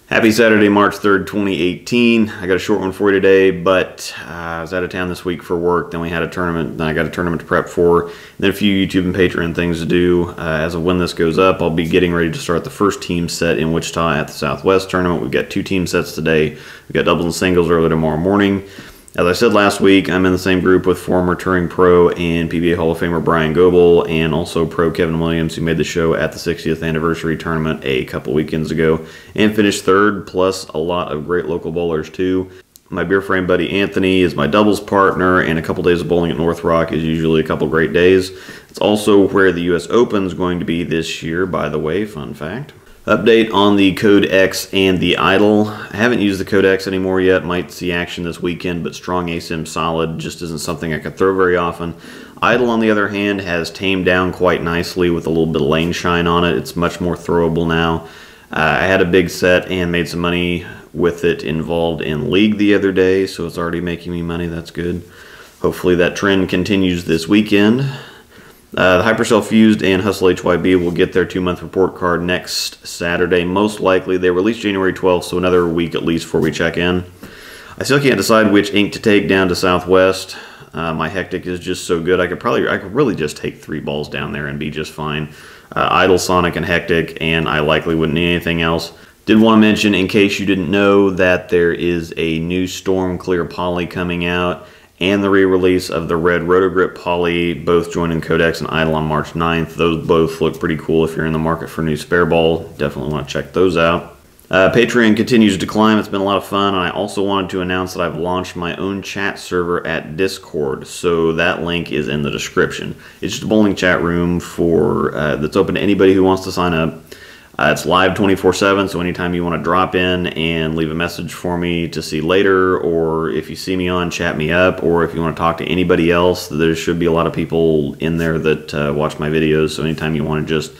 Happy Saturday, March 3rd, 2018. I got a short one for you today, but I was out of town this week for work. Then we had a tournament. Then I got a tournament to prep for. And then a few YouTube and Patreon things to do. As of when this goes up, I'll be getting ready to start the first team set in Wichita at the Southwest tournament. We've got 2 team sets today. We've got doubles and singles early tomorrow morning. As I said last week, I'm in the same group with former touring pro and PBA Hall of Famer Brian Goebel, and also pro Kevin Williams, who made the show at the 60th anniversary tournament a couple weekends ago and finished third, plus a lot of great local bowlers too. My beer frame buddy Anthony is my doubles partner, and a couple days of bowling at North Rock is usually a couple great days. It's also where the US Open is going to be this year, by the way, fun fact. Update on the Code X and the Idol. I haven't used the Code X anymore yet. Might see action this weekend, but strong ASIM solid just isn't something I could throw very often. Idol, on the other hand, has tamed down quite nicely with a little bit of lane shine on it. It's much more throwable now. I had a big set and made some money with it involved in League the other day, so it's already making me money. That's good. Hopefully that trend continues this weekend. The Hypercell Fused and Hustle HYB will get their 2-month report card next Saturday. Most likely. They release January 12th, so another week at least before we check in. I still can't decide which ink to take down to Southwest. My Hectic is just so good. I could really just take 3 balls down there and be just fine. Idle, Sonic, and Hectic, and I likely wouldn't need anything else. Did want to mention, in case you didn't know, that there is a new Storm Clear Poly coming out, and the re-release of the red Rotogrip Poly, both joining Codex and Idle on March 9th. Those both look pretty cool if you're in the market for a new spare ball. Definitely want to check those out. Patreon continues to climb. It's been a lot of fun, and I also wanted to announce that I've launched my own chat server at Discord, so that link is in the description. It's just a bowling chat room for that's open to anybody who wants to sign up. It's live 24/7, so anytime you want to drop in and leave a message for me to see later, or if you see me on, chat me up, or if you want to talk to anybody else, there should be a lot of people in there that watch my videos, so anytime you want to just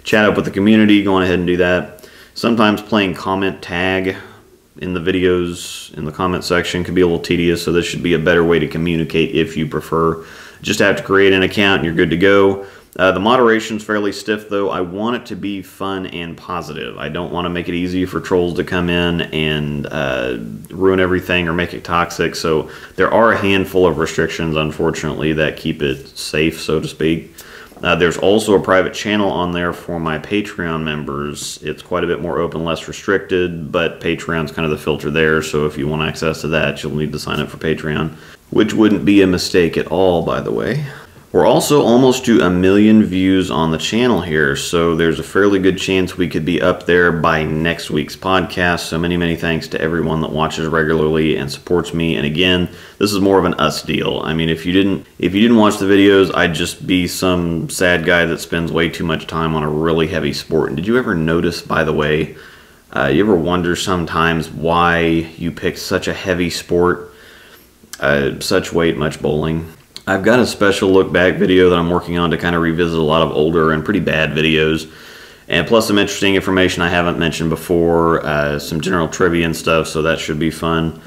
chat up with the community, go on ahead and do that. Sometimes playing comment tag in the videos in the comment section can be a little tedious, so this should be a better way to communicate if you prefer. Just have to create an account and you're good to go. The moderation's fairly stiff, though. I want it to be fun and positive. I don't want to make it easy for trolls to come in and ruin everything or make it toxic. So there are a handful of restrictions, unfortunately, that keep it safe, so to speak. There's also a private channel on there for my Patreon members. It's quite a bit more open, less restricted, but Patreon's kind of the filter there. So if you want access to that, you'll need to sign up for Patreon, which wouldn't be a mistake at all, by the way. We're also almost to 1 million views on the channel here, so there's a fairly good chance we could be up there by next week's podcast. So many thanks to everyone that watches regularly and supports me. And again, this is more of an us deal. I mean, if you didn't watch the videos, I'd just be some sad guy that spends way too much time on a really heavy sport. And did you ever notice, by the way, you ever wonder sometimes why you pick such a heavy sport, such weight, much bowling? I've got a special look back video that I'm working on to kind of revisit a lot of older and pretty bad videos, and plus some interesting information I haven't mentioned before, some general trivia and stuff, so that should be fun.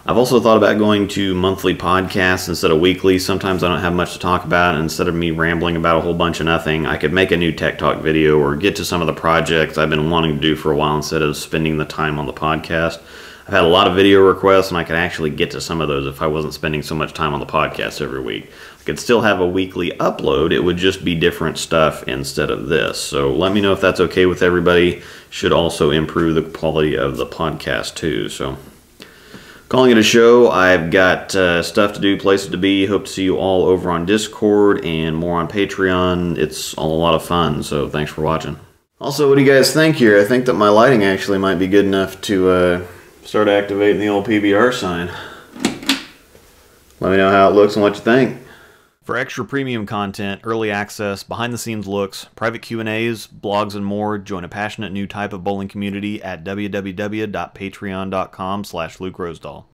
I've also thought about going to monthly podcasts instead of weekly. Sometimes I don't have much to talk about, and instead of me rambling about a whole bunch of nothing, I could make a new Tech Talk video or get to some of the projects I've been wanting to do for a while instead of spending the time on the podcast. I've had a lot of video requests, and I could actually get to some of those if I wasn't spending so much time on the podcast every week. I could still have a weekly upload. It would just be different stuff instead of this. So let me know if that's okay with everybody. Should also improve the quality of the podcast too. So calling it a show. I've got stuff to do, places to be. Hope to see you all over on Discord and more on Patreon. It's all a lot of fun, so thanks for watching. Also, what do you guys think here? I think that my lighting actually might be good enough to start activating the old PBR sign. Let me know how it looks and what you think. For extra premium content, early access, behind-the-scenes looks, private Q&As, blogs, and more, join a passionate new type of bowling community at www.patreon.com/Luke Rosdahl.